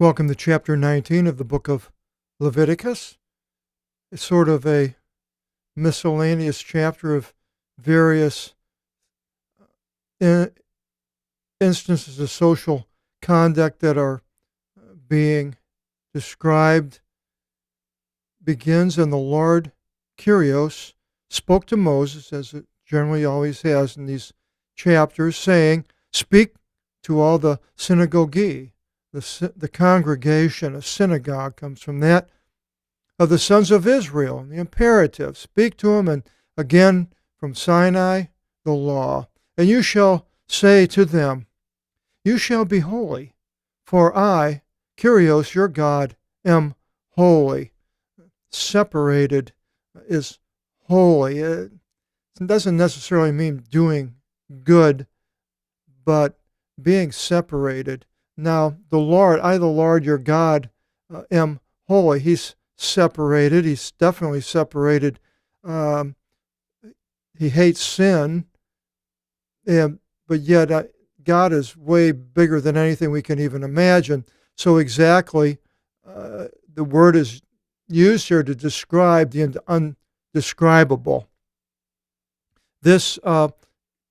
Welcome to chapter 19 of the book of Leviticus. It's sort of a miscellaneous chapter of various instances of social conduct that are being described. Begins, and the Lord, Kyrios, spoke to Moses, as it generally always has in these chapters, saying, "Speak to all the synagogue." The congregation, a synagogue comes from that, of the sons of Israel, the imperative. Speak to them, and again from Sinai, the law. And you shall say to them, "You shall be holy, for I, Kyrios, your God, am holy." Separated is holy. It doesn't necessarily mean doing good, but being separated. Now, the Lord, I, the Lord your God, am holy. He's separated. He's definitely separated. He hates sin, but yet God is way bigger than anything we can even imagine. So exactly, the word is used here to describe the undescribable. This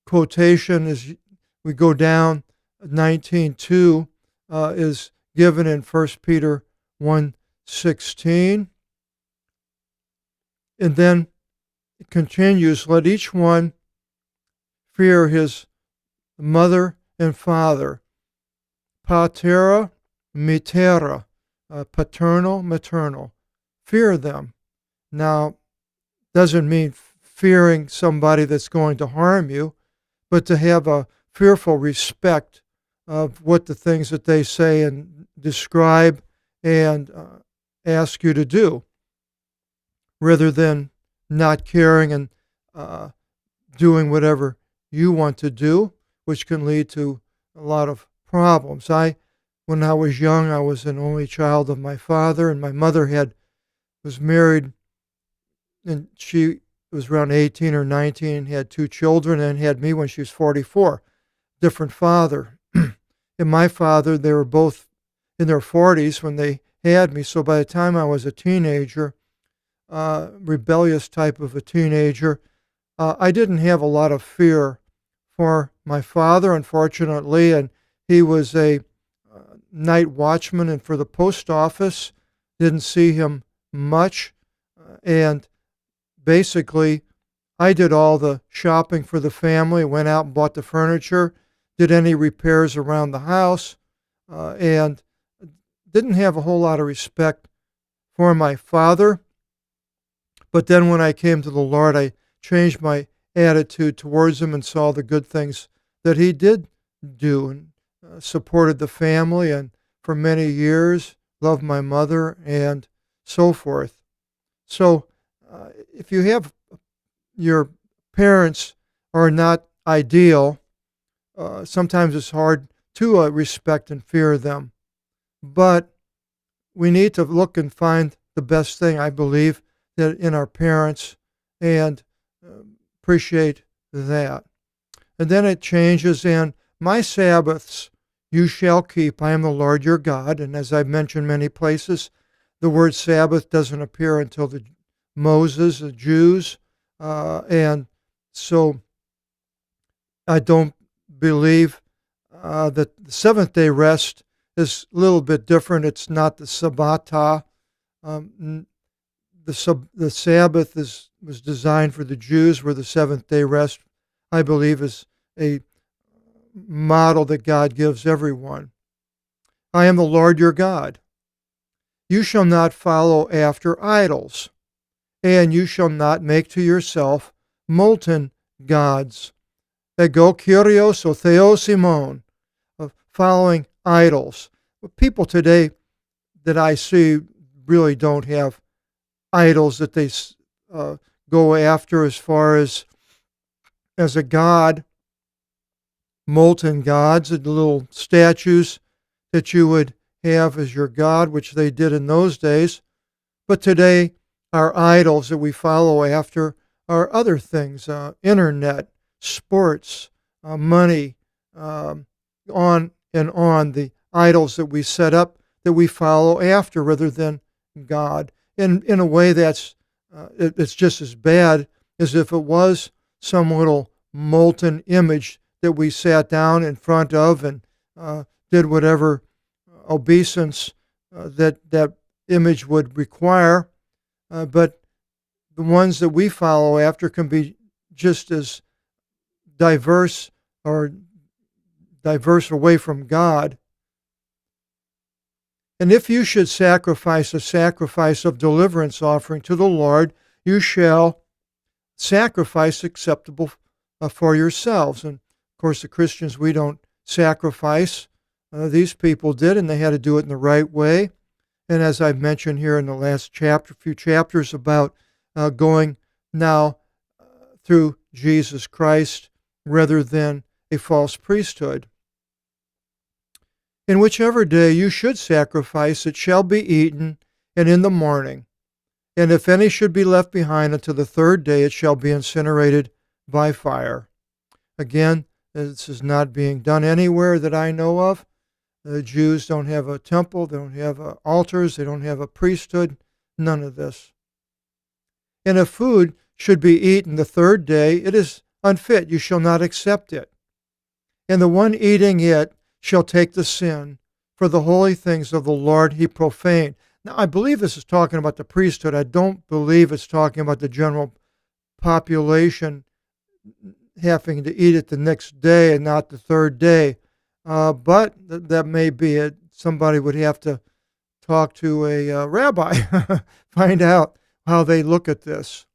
quotation, as we go down 19:2, is given in 1 Peter 1:16. And then it continues, "Let each one fear his mother and father." Patera, mitera, paternal, maternal. Fear them. Now, doesn't mean fearing somebody that's going to harm you, but to have a fearful respect of what the things that they say and describe and ask you to do, rather than not caring and doing whatever you want to do, which can lead to a lot of problems. When I was young, I was an only child of my father, and my mother was married, and she was around 18 or 19, had 2 children, and had me when she was 44. Different father. And my father, they were both in their 40s when they had me, so by the time I was a teenager, rebellious type of a teenager, I didn't have a lot of fear for my father, unfortunately, and he was a night watchman and for the post office. Didn't see him much, and basically I did all the shopping for the family, went out and bought the furniture, did any repairs around the house, and didn't have a whole lot of respect for my father. But then when I came to the Lord, I changed my attitude towards him and saw the good things that he did do, and supported the family, and for many years loved my mother and so forth. So if you have your parents are not ideal, sometimes it's hard to respect and fear them. But we need to look and find the best thing, I believe, that in our parents, and appreciate that. And then it changes, and my Sabbaths you shall keep. I am the Lord your God. And as I've mentioned many places, the word Sabbath doesn't appear until Moses, the Jews, and so I don't believe that the seventh day rest is a little bit different. It's not the Sabbatah. The Sabbath was designed for the Jews, where the seventh day rest, I believe, is a model that God gives everyone. I am the Lord your God. You shall not follow after idols, and you shall not make to yourself molten gods. Ego Kyrios o Theosimon, of following idols. People today that I see really don't have idols that they go after as far as a god. Molten gods, the little statues that you would have as your god, which they did in those days. But today, our idols that we follow after are other things, internet, sports, money, on and on. The idols that we set up that we follow after rather than God. In a way, it's just as bad as if it was some little molten image that we sat down in front of and did whatever obeisance that image would require. But the ones that we follow after can be just as diverse away from God. And if you should sacrifice a sacrifice of deliverance offering to the Lord, you shall sacrifice acceptable for yourselves. And of course, the Christians, we don't sacrifice. These people did, and they had to do it in the right way. And as I've mentioned here in the last few chapters about going now through Jesus Christ rather than a false priesthood. In whichever day you should sacrifice, it shall be eaten, and in the morning. And if any should be left behind until the third day, it shall be incinerated by fire. Again, this is not being done anywhere that I know of. The Jews don't have a temple, they don't have altars, they don't have a priesthood, none of this. And if food should be eaten the third day, it is unfit, you shall not accept it. And the one eating it shall take the sin, for the holy things of the Lord he profaned. Now, I believe this is talking about the priesthood. I don't believe it's talking about the general population having to eat it the next day and not the third day. But that may be it. Somebody would have to talk to a rabbi, find out how they look at this.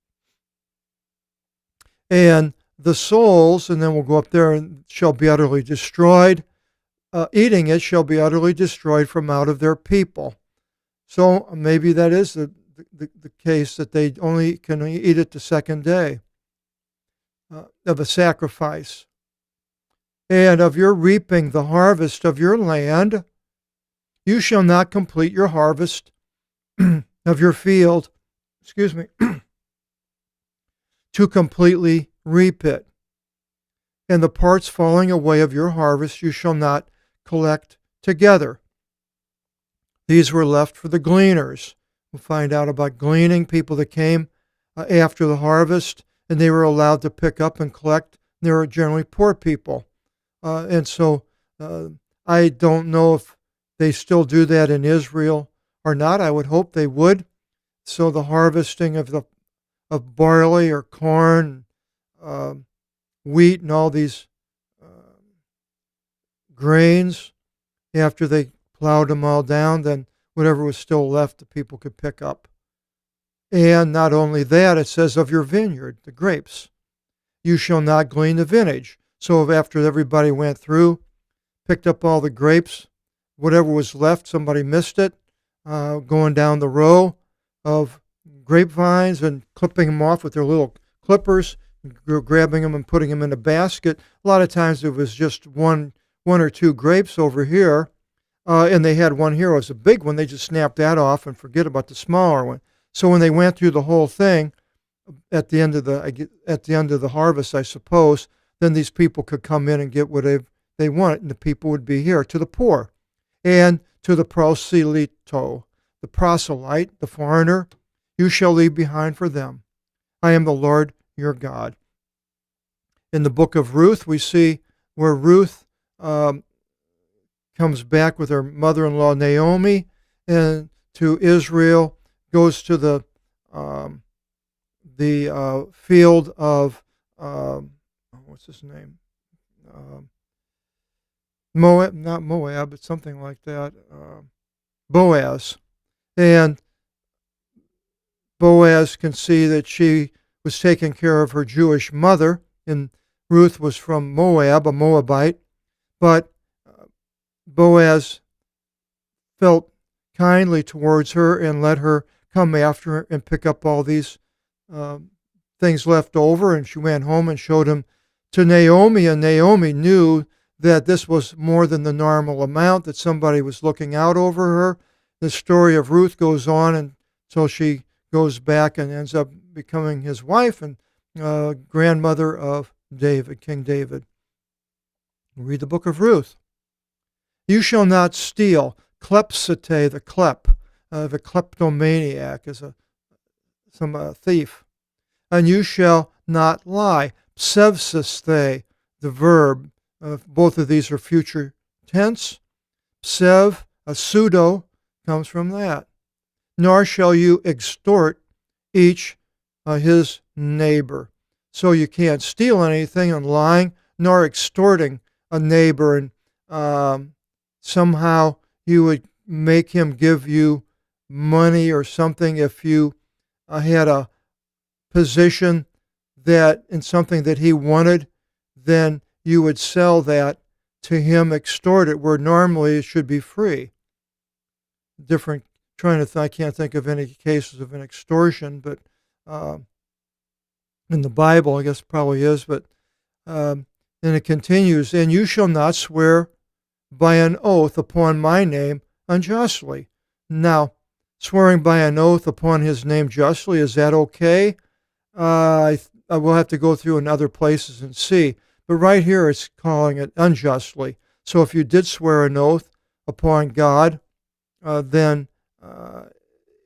And the souls, and then we'll go up there, and shall be utterly destroyed. Eating it shall be utterly destroyed from out of their people. So maybe that is the case, that they only can eat it the second day of a sacrifice. And of your reaping the harvest of your land, you shall not complete your harvest of your field, to completely reap it. And the parts falling away of your harvest you shall not collect together. These were left for the gleaners. We'll find out about gleaning, people that came after the harvest, and they were allowed to pick up and collect. They were generally poor people. And so I don't know if they still do that in Israel or not. I would hope they would. So the harvesting of barley or corn, wheat, and all these grains, after they plowed them all down, then whatever was still left, the people could pick up. And not only that, it says of your vineyard, the grapes, you shall not glean the vintage. So after everybody went through, picked up all the grapes, whatever was left, somebody missed it, going down the row of grapevines and clipping them off with their little clippers, grabbing them and putting them in a basket. A lot of times it was just one or two grapes over here, and they had one here. It was a big one. They just snapped that off and forget about the smaller one. So when they went through the whole thing, at the end of the harvest, I suppose, then these people could come in and get what they wanted, and the people would be here. To the poor, and to the proselyto, the proselyte, the foreigner, you shall leave behind for them. I am the Lord your God. In the book of Ruth, we see where Ruth comes back with her mother-in-law Naomi and to Israel, goes to the field of what's his name? Moab, not Moab, but something like that. Boaz. And Boaz can see that she was taking care of her Jewish mother, and Ruth was from Moab, a Moabite, but Boaz felt kindly towards her and let her come after her and pick up all these things left over, and she went home and showed him to Naomi, and Naomi knew that this was more than the normal amount, that somebody was looking out over her. The story of Ruth goes on until she goes back and ends up becoming his wife and grandmother of David, King David. Read the book of Ruth. You shall not steal. klepsite, the kleptomaniac is some thief. And you shall not lie. Psevsisthe, the verb. Both of these are future tense. Psev, a pseudo, comes from that. Nor shall you extort each his neighbor. So you can't steal anything and lying, nor extorting a neighbor, and somehow you would make him give you money or something if you had a position that in something that he wanted, then you would sell that to him, extort it, where normally it should be free. I can't think of any cases of an extortion, but in the Bible, I guess probably is, but and it continues, and you shall not swear by an oath upon my name unjustly. Now, swearing by an oath upon his name justly, is that okay? I will have to go through in other places and see. But right here it's calling it unjustly. So if you did swear an oath upon God, and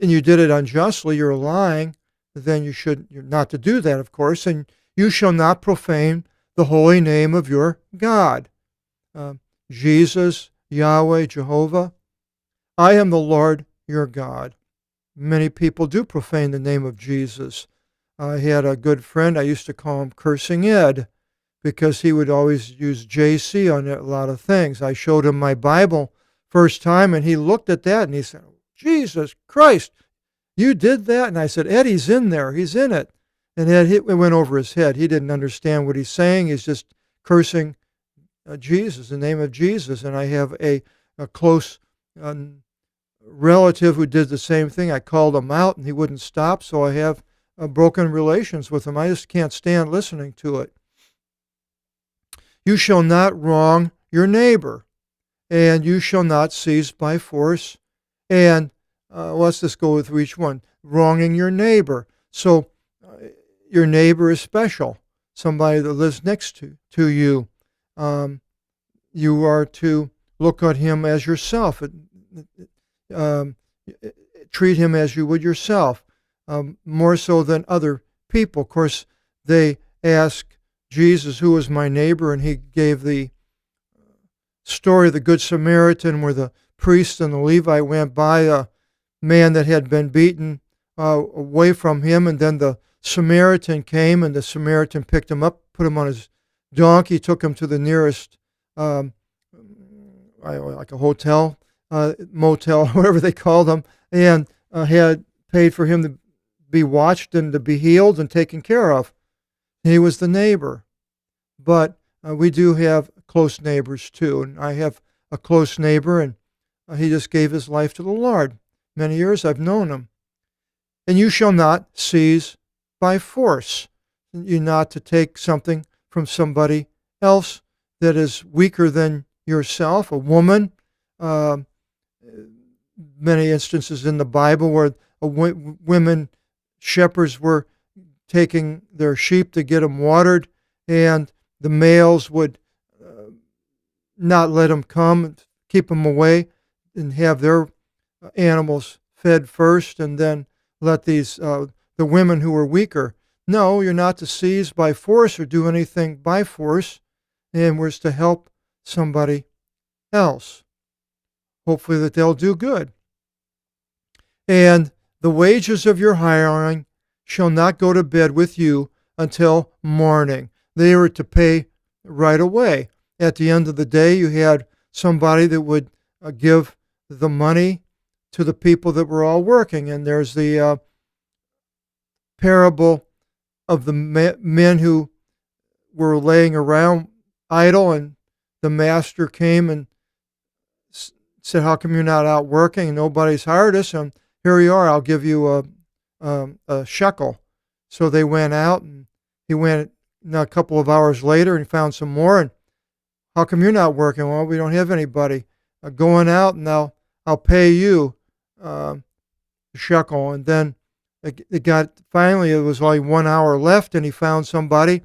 you did it unjustly, you're lying, then you're not to do that, of course, and you shall not profane the holy name of your God. Jesus, Yahweh, Jehovah, I am the Lord your God. Many people do profane the name of Jesus. I had a good friend, I used to call him Cursing Ed, because he would always use JC on a lot of things. I showed him my Bible first time, and he looked at that, and he said, Jesus Christ, you did that? And I said, Ed, he's in there. He's in it. And it went over his head. He didn't understand what he's saying. He's just cursing Jesus, the name of Jesus. And I have a close relative who did the same thing. I called him out, and he wouldn't stop, so I have broken relations with him. I just can't stand listening to it. You shall not wrong your neighbor, and you shall not seize by force. And let's just go with each one. Wronging your neighbor. So your neighbor is special, somebody that lives next to you. You are to look at him as yourself. Treat him as you would yourself, more so than other people. Of course, they asked Jesus, who is my neighbor, and he gave the story of the Good Samaritan where the priest and the Levite went by a man that had been beaten away from him, and then the Samaritan came, and the Samaritan picked him up, put him on his donkey, took him to the nearest like a hotel, motel, whatever they called them, and had paid for him to be watched and to be healed and taken care of. He was the neighbor. But we do have close neighbors too, and I have a close neighbor, and he just gave his life to the Lord. Many years I've known him. And you shall not seize by force. You're not to take something from somebody else that is weaker than yourself, a woman. Many instances in the Bible where women shepherds were taking their sheep to get them watered, and the males would not let them come, keep them away, and have their animals fed first, and then let these the women who were weaker. No, you're not to seize by force or do anything by force, and we're to help somebody else. Hopefully that they'll do good. And the wages of your hiring shall not go to bed with you until morning. They were to pay right away. At the end of the day, you had somebody that would give the money to the people that were all working. And there's the parable of the men who were laying around idle, and the master came and said, how come you're not out working and nobody's hired us? And here you are, I'll give you a shekel. So they went out, and he went a couple of hours later and found some more. And how come you're not working? Well, we don't have anybody going out, and I'll pay you a shekel. And then finally it was only 1 hour left, and he found somebody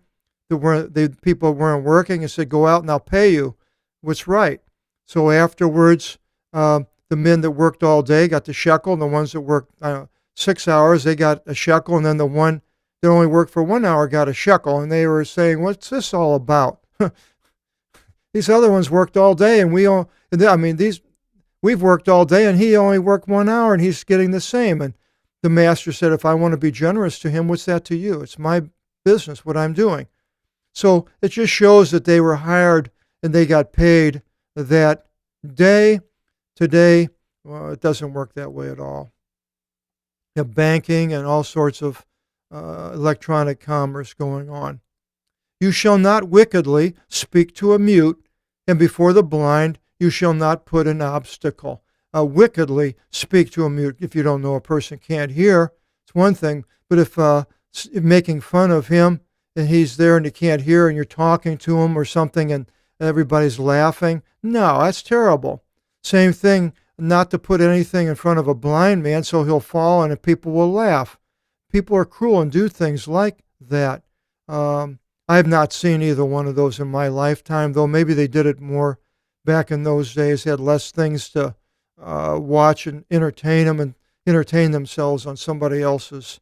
the people weren't working, and said, go out and I'll pay you what's right. So afterwards, the the men that worked all day got the shekel, and the ones that worked 6 hours, they got a shekel, and then the one that only worked for 1 hour got a shekel. And they were saying, what's this all about? These other ones worked all day, and we've worked all day, and he only worked 1 hour, and he's getting the same. And the master said, if I want to be generous to him, what's that to you? It's my business, what I'm doing. So it just shows that they were hired and they got paid that day. Today, well, it doesn't work that way at all. You have banking and all sorts of electronic commerce going on. You shall not wickedly speak to a mute, and before the blind you shall not put an obstacle. Wickedly speak to a mute. If you don't know a person can't hear, it's one thing. But if making fun of him and he's there and he can't hear and you're talking to him or something and everybody's laughing, no, that's terrible. Same thing, not to put anything in front of a blind man so he'll fall and people will laugh. People are cruel and do things like that. I have not seen either one of those in my lifetime, though maybe they did it more back in those days, had less things to watch and entertain them and entertain themselves on somebody else's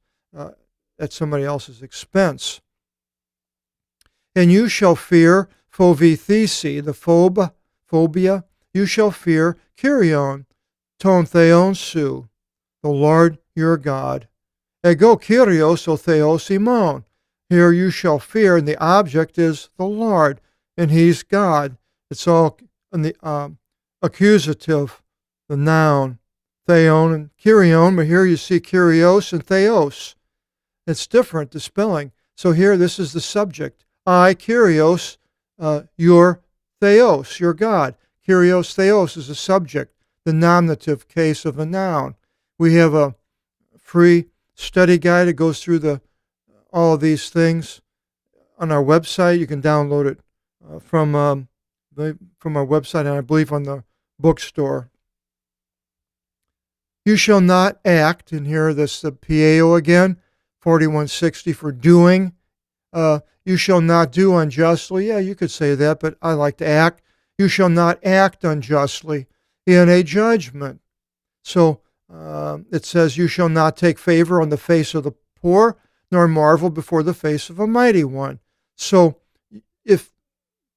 at somebody else's expense. And you shall fear phobethesi, the phobia. You shall fear Kyrion, ton theon su, the Lord your God. Ego Kyrios o theos imon. Here you shall fear, and the object is the Lord, and He's God. It's all in the accusative, the noun, theon and Kyrion, but here you see Kyrios and theos. It's different, the spelling. So here, this is the subject. I, Kyrios, your theos, your God. Kyrios, theos is a subject, the nominative case of a noun. We have a free study guide that goes through all of these things on our website. You can download it from our website, and I believe on the bookstore. You shall not act, and here this the pieo again, 4160 for doing. You shall not do unjustly. Yeah, you could say that, but I like to act. You shall not act unjustly in a judgment. So it says, you shall not take favor on the face of the poor, nor marvel before the face of a mighty one. So if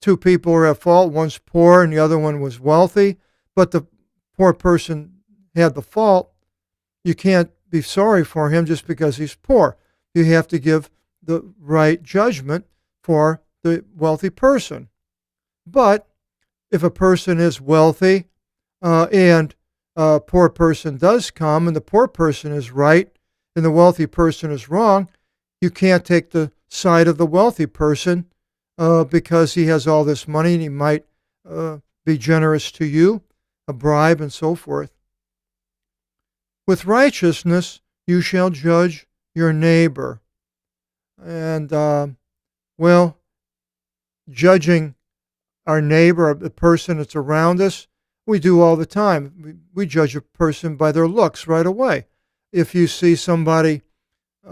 two people are at fault, one's poor and the other one was wealthy, but the poor person had the fault, you can't be sorry for him just because he's poor. You have to give the right judgment for the wealthy person. But if a person is wealthy and a poor person does come and the poor person is right and the wealthy person is wrong, you can't take the side of the wealthy person because he has all this money and he might be generous to you, a bribe and so forth. With righteousness you shall judge your neighbor. And, judging our neighbor, the person that's around us, we do all the time. We judge a person by their looks right away. If you see somebody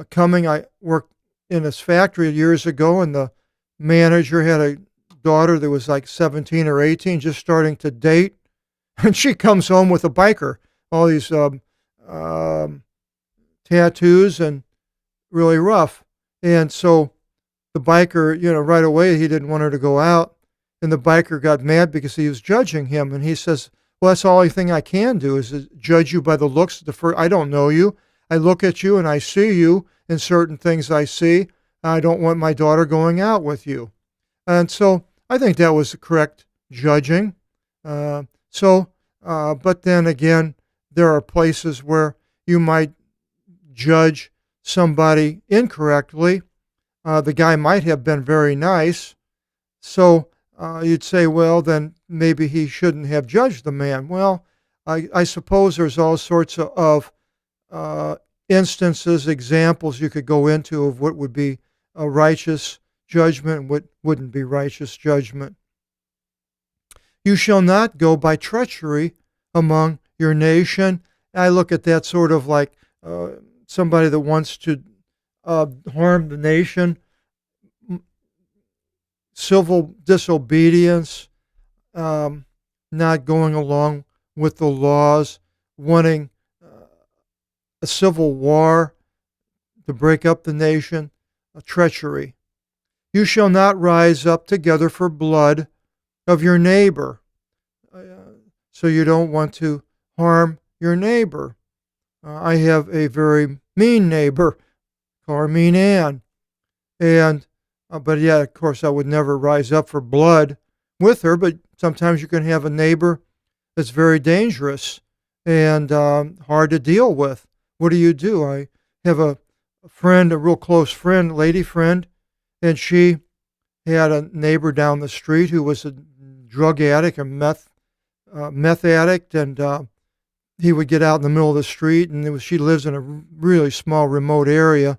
coming, I worked in this factory years ago, and the manager had a daughter that was like 17 or 18, just starting to date, and she comes home with a biker, all these tattoos and really rough. And so the biker, right away, he didn't want her to go out. And the biker got mad because he was judging him. And he says, well, that's the only thing I can do is judge you by the looks. I don't know you. I look at you and I see you in certain things I see. I don't want my daughter going out with you. And so I think that was the correct judging. But then again, there are places where you might judge somebody incorrectly. The guy might have been very nice. So you'd say, well, then maybe he shouldn't have judged the man. Well, I suppose there's all sorts of instances, examples you could go into of what would be a righteous judgment and what wouldn't be righteous judgment. You shall not go by treachery among your nation. I look at that sort of like somebody that wants to harm the nation, civil disobedience, not going along with the laws, wanting a civil war to break up the nation, a treachery. You shall not rise up together for blood of your neighbor. So you don't want to harm your neighbor. I have a very mean neighbor, call her Mean Ann. And, but yeah, of course, I would never rise up for blood with her, but sometimes you can have a neighbor that's very dangerous and hard to deal with. What do? I have a friend, a real close friend, lady friend, and she had a neighbor down the street who was a drug addict, a meth addict, and he would get out in the middle of the street, and she lives in a really small, remote area,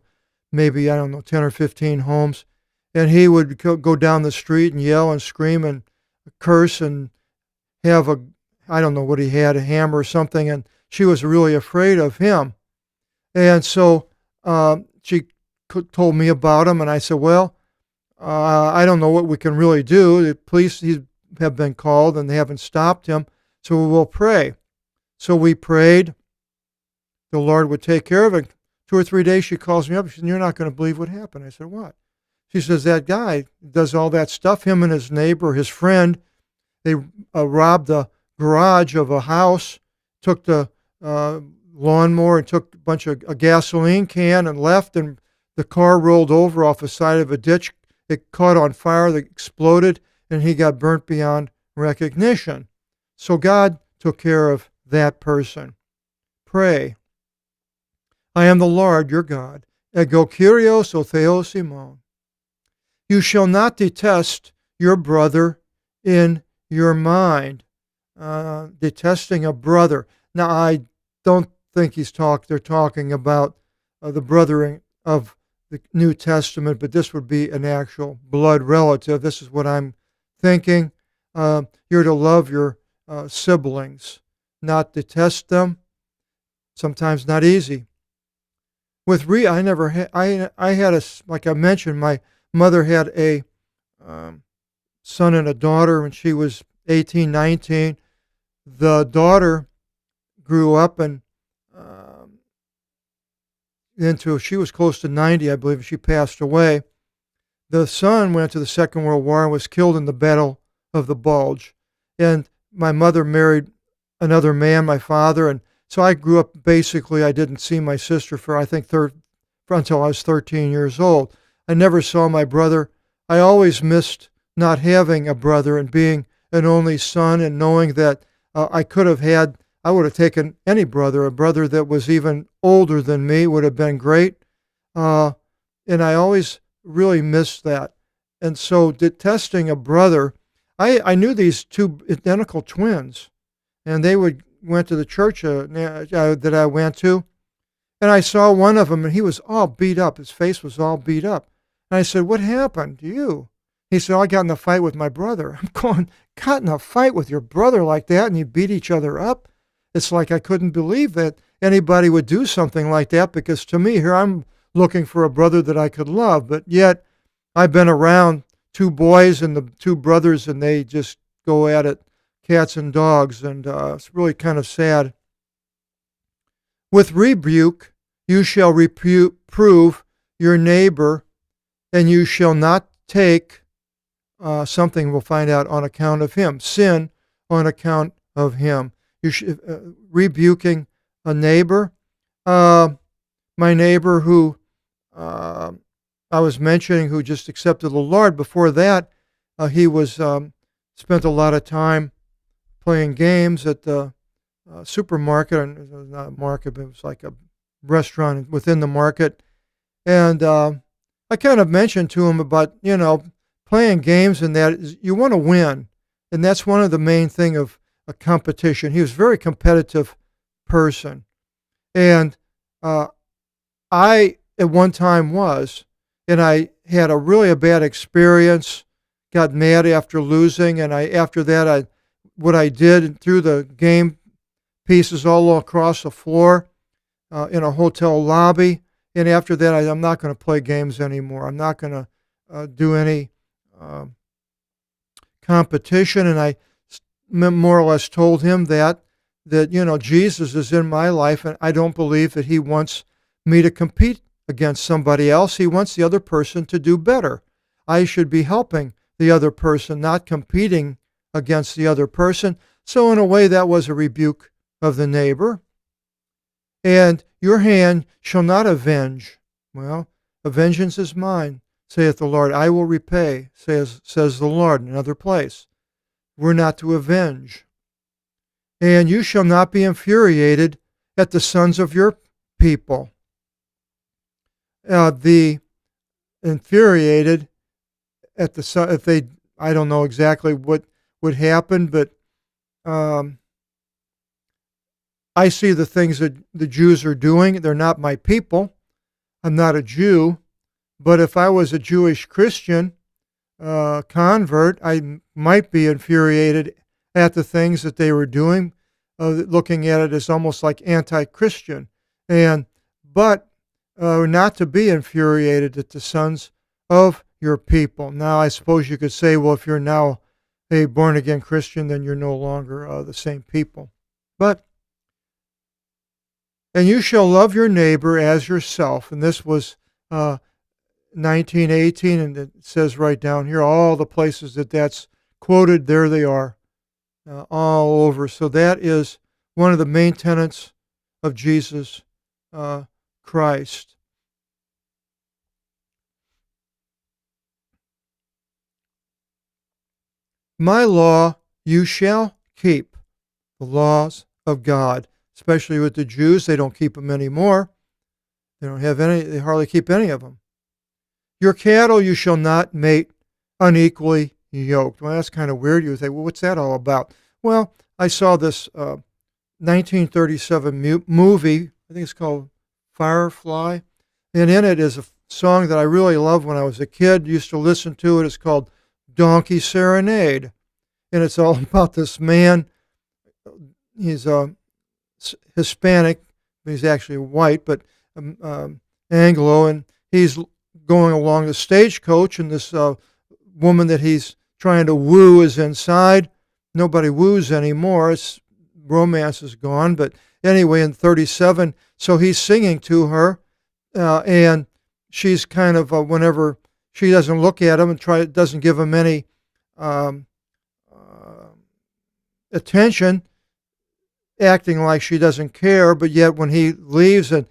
maybe, I don't know, 10 or 15 homes, and he would go down the street and yell and scream and curse and have I don't know what he had, a hammer or something, and she was really afraid of him. And so she told me about him, and I said, well, I don't know what we can really do. The police have been called, and they haven't stopped him, so we will pray. So we prayed. The Lord would take care of it. 2 or 3 days, she calls me up. She said, you're not going to believe what happened. I said, what? She says, that guy does all that stuff, him and his neighbor, his friend, they robbed the garage of a house, took the lawnmower and took a bunch of a gasoline can and left, and the car rolled over off the side of a ditch. It caught on fire, it exploded, and he got burnt beyond recognition. So God took care of that person. Pray. I am the Lord your God. Ego Kyrios o Theos Simon. You shall not detest your brother in your mind. Detesting a brother. Now, I don't think they're talking about the brothering of the New Testament, but this would be an actual blood relative. This is what I'm thinking. You're to love your siblings, not detest them. Sometimes not easy. With I had like I mentioned, my mother had a son and a daughter when she was 18, 19. The daughter grew up and she was close to 90, I believe. She passed away. The son went to the Second World War and was killed in the Battle of the Bulge. And my mother married another man, my father, and so I grew up, basically, I didn't see my sister for, I think, until I was 13 years old. I never saw my brother. I always missed not having a brother and being an only son and knowing that I would have taken any brother, a brother that was even older than me would have been great. And I always really missed that. And so detesting a brother, I knew these two identical twins, and they went to the church that I went to, and I saw one of them, and he was all beat up. His face was all beat up. And I said, what happened to you? He said, I got in a fight with my brother. I'm going, got in a fight with your brother like that, and you beat each other up? It's like I couldn't believe that anybody would do something like that, because to me, here I'm looking for a brother that I could love, but yet I've been around two boys and the two brothers, and they just go at it, cats and dogs, and it's really kind of sad. With rebuke, you shall reprove your neighbor, and you shall not take something we'll find out on account of him, sin on account of him. Rebuking a neighbor. My neighbor who I was mentioning, who just accepted the Lord, before that, he was spent a lot of time playing games at the supermarket, and it was not a market, but it was like a restaurant within the market. And I kind of mentioned to him about, playing games, and that is, you want to win. And that's one of the main thing of a competition. He was a very competitive person. And I, at one time, was. And I had a bad experience, got mad after losing, and after that, what I did, threw the game pieces all across the floor in a hotel lobby. And after that, I'm not going to play games anymore. I'm not going to do any competition. And I more or less told him that. that, Jesus is in my life, and I don't believe that he wants me to compete against somebody else. He wants the other person to do better. I should be helping the other person, not competing against the other person. So in a way, that was a rebuke of the neighbor. And your hand shall not avenge. Well, vengeance is mine, saith the Lord. I will repay, says the Lord in another place. We're not to avenge. And you shall not be infuriated at the sons of your people. The infuriated at the son, if they, I don't know exactly what would happen, but I see the things that the Jews are doing. They're not my people. I'm not a Jew. But if I was a Jewish Christian convert, I might be infuriated at the things that they were doing, looking at it as almost like anti-Christian. But not to be infuriated at the sons of your people. Now, I suppose you could say, well, if you're now a born-again Christian, then you're no longer the same people. And you shall love your neighbor as yourself. And this was 1918, and it says right down here, all the places that's quoted, there they are, all over. So that is one of the main tenets of Jesus Christ. My law you shall keep, the laws of God. Especially with the Jews, they don't keep them anymore. They don't have any, they hardly keep any of them. Your cattle you shall not mate unequally yoked. Well, that's kind of weird. You would say, well, what's that all about? Well, I saw this 1937 movie, I think it's called Firefly, and in it is a song that I really loved when I was a kid, used to listen to it. It's called Donkey Serenade, and it's all about this man. He's Hispanic, he's actually white, but Anglo, and he's going along the stagecoach, and this woman that he's trying to woo is inside. Nobody woos anymore. Romance is gone, but anyway, in 37, so he's singing to her, and she's kind of, whenever she doesn't look at him and doesn't give him any attention, acting like she doesn't care, but yet when he leaves and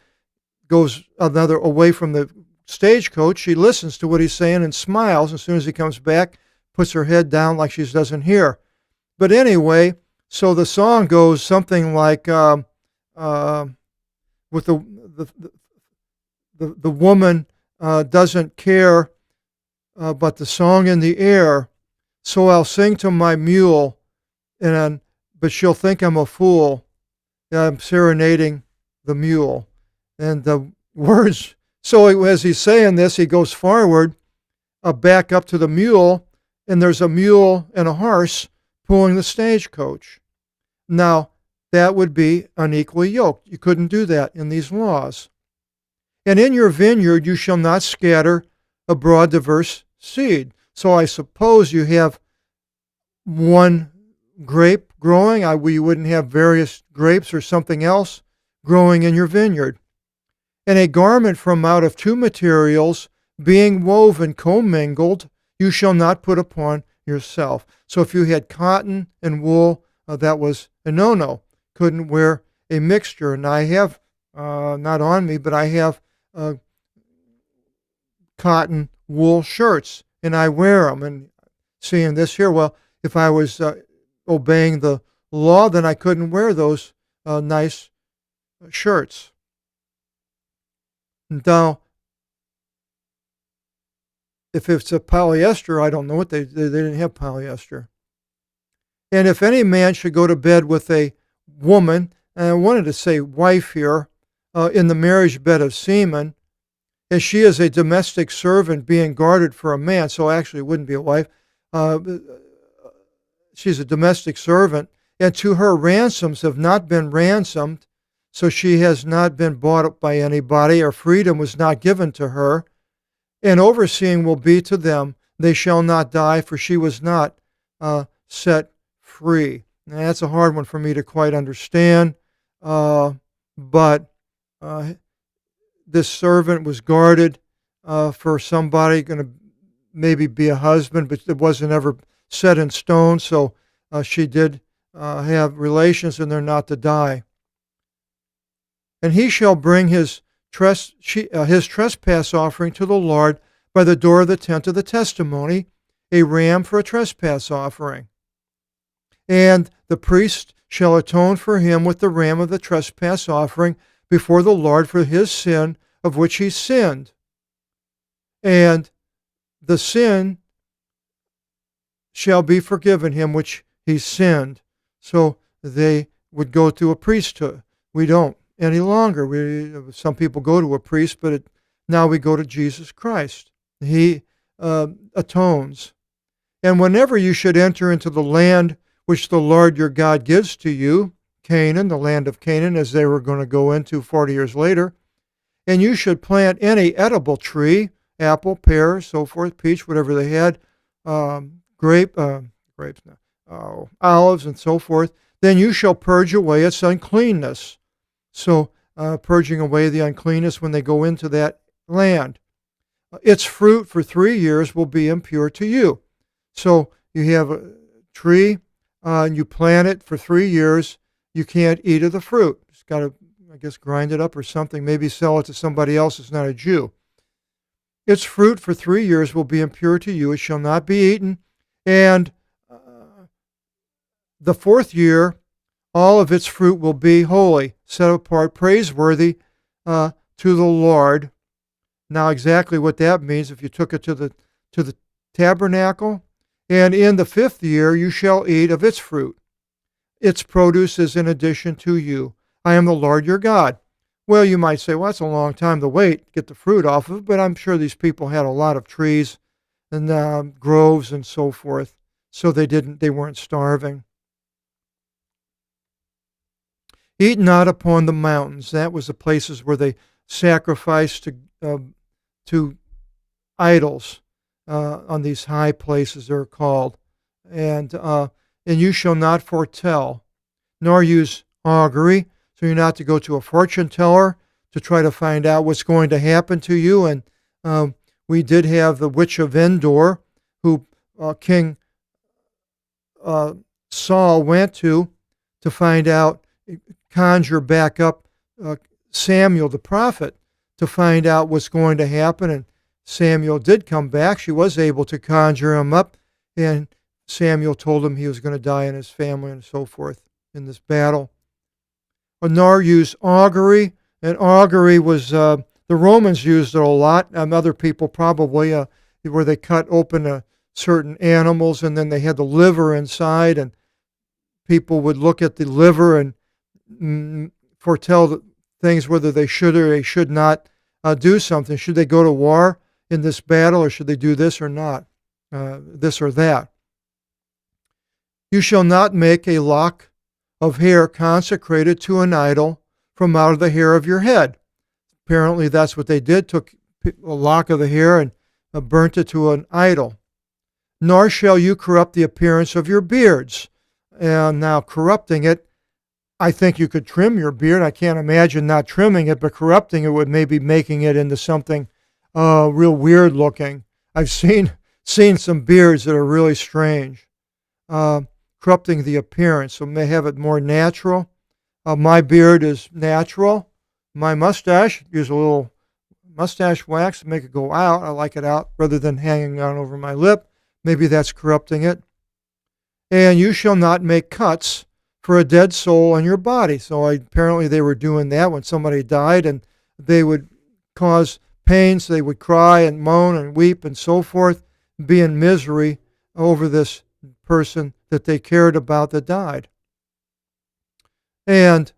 goes another away from the stagecoach, she listens to what he's saying and smiles. As soon as he comes back, puts her head down like she doesn't hear. But anyway, so the song goes something like, with the woman doesn't care, but the song in the air. So I'll sing to my mule, but she'll think I'm a fool. I'm serenading the mule. And the words, so as he's saying this, he goes forward, back up to the mule, and there's a mule and a horse pulling the stagecoach. Now, that would be unequally yoked. You couldn't do that in these laws. And in your vineyard you shall not scatter abroad diverse seed. So I suppose you have one grape growing, we wouldn't have various grapes or something else growing in your vineyard. And a garment from out of two materials, being woven, commingled, you shall not put upon yourself. So if you had cotton and wool, that was a no-no. Couldn't wear a mixture. And I have, not on me, but I have cotton wool shirts, and I wear them. And seeing this here, well, if I was obeying the law, then I couldn't wear those nice shirts. Now, if it's a polyester, I don't know what they didn't have polyester. And if any man should go to bed with a woman, and I wanted to say wife here, in the marriage bed of semen, as she is a domestic servant being guarded for a man, so actually it wouldn't be a wife, she's a domestic servant, and to her ransoms have not been ransomed, so she has not been bought up by anybody, or freedom was not given to her, and overseeing will be to them. They shall not die, for she was not set free. Now, that's a hard one for me to quite understand, but this servant was guarded for somebody going to maybe be a husband, but it wasn't ever set in stone, so she did have relations, and they're not to die. And he shall bring his trespass offering to the Lord by the door of the tent of the testimony, a ram for a trespass offering. And the priest shall atone for him with the ram of the trespass offering before the Lord for his sin of which he sinned. And the sin shall be forgiven him which he sinned. So they would go to a priesthood. We don't any longer. Some people go to a priest, but now we go to Jesus Christ. He atones. And whenever you should enter into the land which the Lord your God gives to you, Canaan, the land of Canaan, as they were going to go into 40 years later, and you should plant any edible tree, apple, pear, so forth, peach, whatever they had, olives, and so forth, then you shall purge away its uncleanness. So purging away the uncleanness when they go into that land. Its fruit for 3 years will be impure to you. So you have a tree, and you plant it for 3 years, you can't eat of the fruit. Just got to, I guess, grind it up or something, maybe sell it to somebody else that's not a Jew. Its fruit for 3 years will be impure to you. It shall not be eaten. And the 4th year, all of its fruit will be holy, set apart, praiseworthy to the Lord. Now, exactly what that means, if you took it to the tabernacle, and in the 5th year you shall eat of its fruit. Its produce is in addition to you. I am the Lord your God. Well, you might say, well, that's a long time to wait, get the fruit off of it, but I'm sure these people had a lot of trees and groves and so forth, so they weren't starving. Eat not upon the mountains. That was the places where they sacrificed to idols on these high places, they're called. And you shall not foretell, nor use augury. So you're not to go to a fortune teller to try to find out what's going to happen to you. And we did have the witch of Endor, who King Saul went to find out, conjure back up Samuel the prophet to find out what's going to happen. And Samuel did come back. She was able to conjure him up, and Samuel told him he was going to die and his family and so forth in this battle. Nor use augury, and augury was, the Romans used it a lot, and other people probably, where they cut open certain animals and then they had the liver inside, and people would look at the liver and foretell things whether they should or they should not do something. Should they go to war in this battle, or should they do this or not, this or that? You shall not make a lock of hair consecrated to an idol from out of the hair of your head. Apparently that's what they did, took a lock of the hair and burnt it to an idol. Nor shall you corrupt the appearance of your beards. And now corrupting it, I think you could trim your beard. I can't imagine not trimming it, but corrupting it would maybe making it into something real weird looking. I've seen some beards that are really strange. Corrupting the appearance, so may have it more natural. My beard is natural. My mustache, use a little mustache wax to make it go out. I like it out rather than hanging on over my lip. Maybe that's corrupting it. And you shall not make cuts for a dead soul on your body. So apparently they were doing that when somebody died, and they would cause pain, so they would cry and moan and weep and so forth, be in misery over this person that they cared about that died. And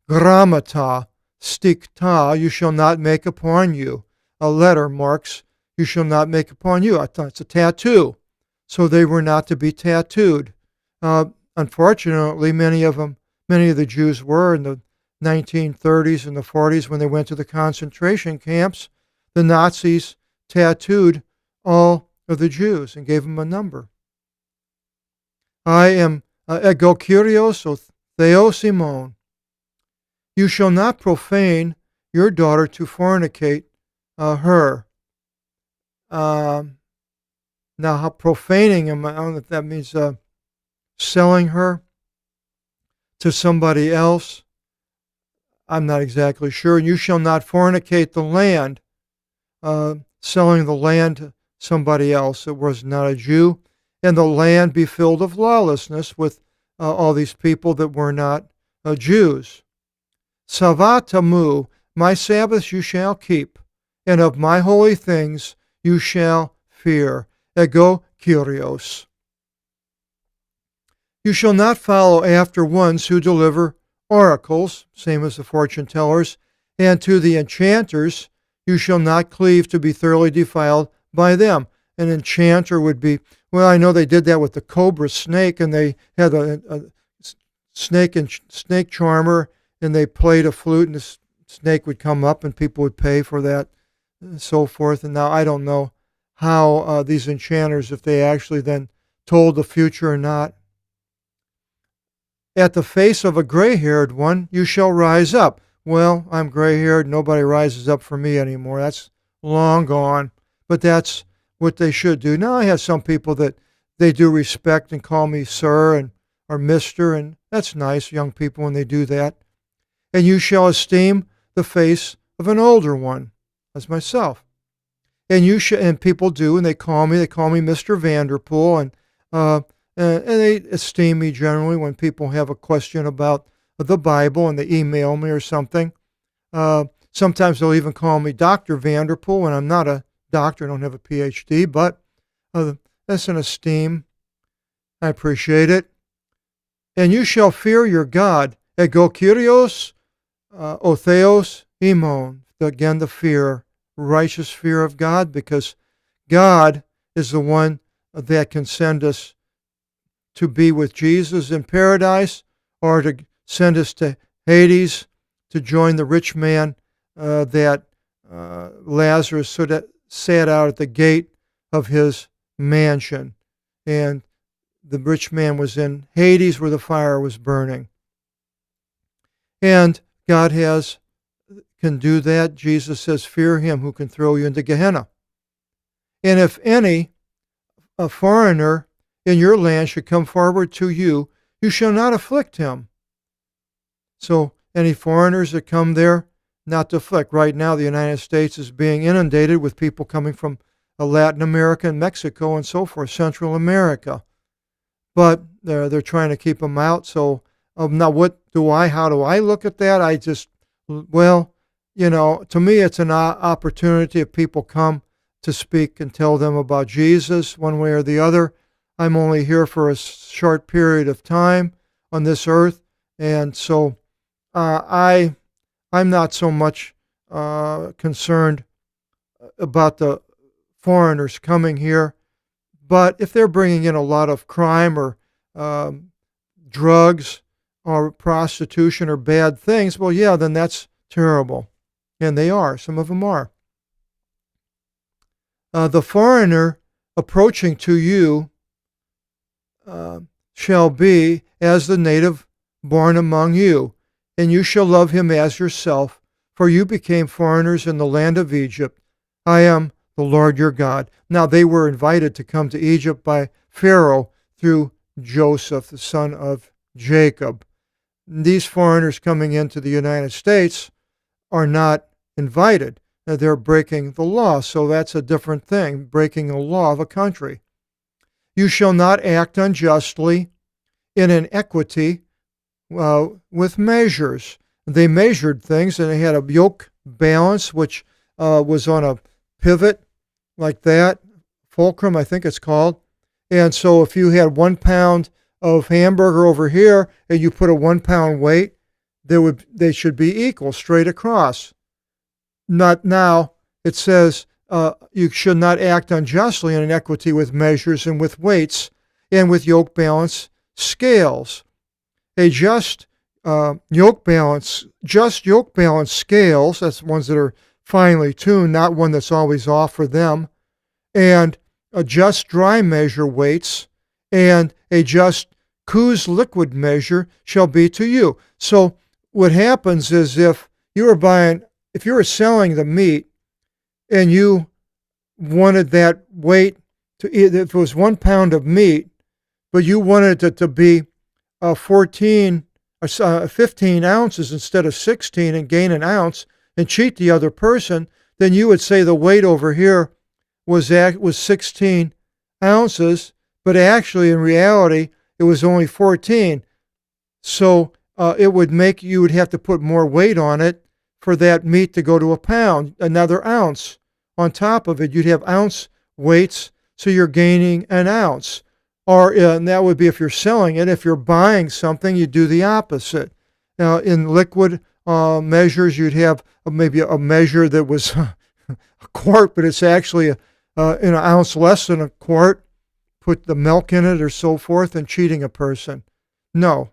grammata, stikta, you shall not make upon you. A letter marks, you shall not make upon you. I thought it's a tattoo. So they were not to be tattooed. Unfortunately, many of the Jews were in the 1930s and the 40s when they went to the concentration camps. The Nazis tattooed all of the Jews and gave them a number. I am ego Kyrios o Theosimon. You shall not profane your daughter to fornicate her. Now, how profaning him, I don't know if that means selling her to somebody else. I'm not exactly sure. You shall not fornicate the land, selling the land to somebody else that was not a Jew, and the land be filled of lawlessness with all these people that were not Jews. Savatamu, my Sabbaths you shall keep, and of my holy things you shall fear. Ego Kyrios. You shall not follow after ones who deliver oracles, same as the fortune tellers, and to the enchanters you shall not cleave to be thoroughly defiled by them. An enchanter would be, well, I know they did that with the cobra snake, and they had a snake charmer, and they played a flute, and the snake would come up, and people would pay for that, and so forth. And now I don't know how these enchanters, if they actually then told the future or not. At the face of a gray-haired one you shall rise up. Well, I'm gray-haired. Nobody rises up for me anymore. That's long gone. But that's what they should do. Now I have some people that they do respect and call me sir and or mister, and that's nice, young people, when they do that. And you shall esteem the face of an older one, as myself. And people do, and they call me Mr. Vanderpool, and they esteem me generally when people have a question about the Bible and they email me or something. Sometimes they'll even call me Dr. Vanderpool when I'm not a doctor, I don't have a PhD, but that's an esteem. I appreciate it. And you shall fear your God. Ego Kyrios, o Theos imon. Again, the fear, righteous fear of God, because God is the one that can send us to be with Jesus in paradise, or to send us to Hades to join the rich man that Lazarus sat out at the gate of his mansion. And the rich man was in Hades where the fire was burning. And God can do that. Jesus says, fear him who can throw you into Gehenna. And if a foreigner in your land should come forward to you, you shall not afflict him. So any foreigners that come there, not to afflict. Right now, the United States is being inundated with people coming from Latin America and Mexico and so forth, Central America. But they're trying to keep them out. So now how do I look at that? To me, it's an opportunity if people come to speak and tell them about Jesus one way or the other. I'm only here for a short period of time on this earth, and so I'm not so much concerned about the foreigners coming here. But if they're bringing in a lot of crime or drugs or prostitution or bad things, well, yeah, then that's terrible. And they are. Some of them are. The foreigner approaching to you shall be as the native born among you, and you shall love him as yourself, for you became foreigners in the land of Egypt. I am the Lord your God. Now they were invited to come to Egypt by Pharaoh through Joseph, the son of Jacob. These foreigners coming into the United States are not invited. They're breaking the law, so that's a different thing, breaking the law of a country. You shall not act unjustly in inequity with measures. They measured things, and they had a yoke balance, which was on a pivot like that, fulcrum, I think it's called. And so if you had 1 pound of hamburger over here, and you put a 1 pound weight, they should be equal, straight across. Not now. It says you should not act unjustly in inequity with measures and with weights and with yoke balance scales. A just yoke balance scales, that's ones that are finely tuned, not one that's always off for them, and a just dry measure weights and a just whose liquid measure shall be to you. So what happens is if you were selling the meat and you wanted that weight if it was 1 pound of meat, but you wanted it to be 15 ounces instead of 16 and gain an ounce and cheat the other person, then you would say the weight over here was 16 ounces, but actually in reality it was only 14. So you would have to put more weight on it for that meat to go to a pound, another ounce on top of it. You'd have ounce weights, so you're gaining an ounce. And that would be if you're selling it. If you're buying something, you do the opposite. Now, in liquid measures, you'd have maybe a measure that was a quart, but it's actually in an ounce less than a quart. Put the milk in it or so forth, and cheating a person. No.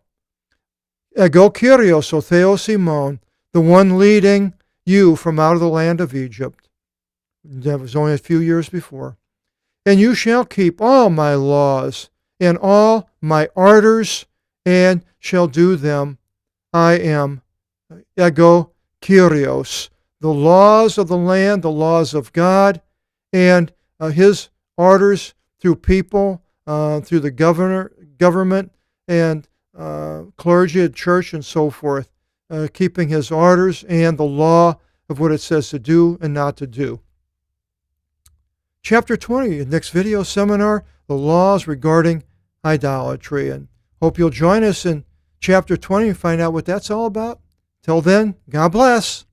Ego Kyrios, o Theo Simon, the one leading you from out of the land of Egypt. That was only a few years before. And you shall keep all my laws and all my orders, and shall do them. I am Ego Kyrios, the laws of the land, the laws of God, and his orders through people, through the government, and clergy, church, and so forth, keeping his orders and the law of what it says to do and not to do. Chapter 20, next video seminar, the laws regarding idolatry. And hope you'll join us in chapter 20 and find out what that's all about. Till then, God bless.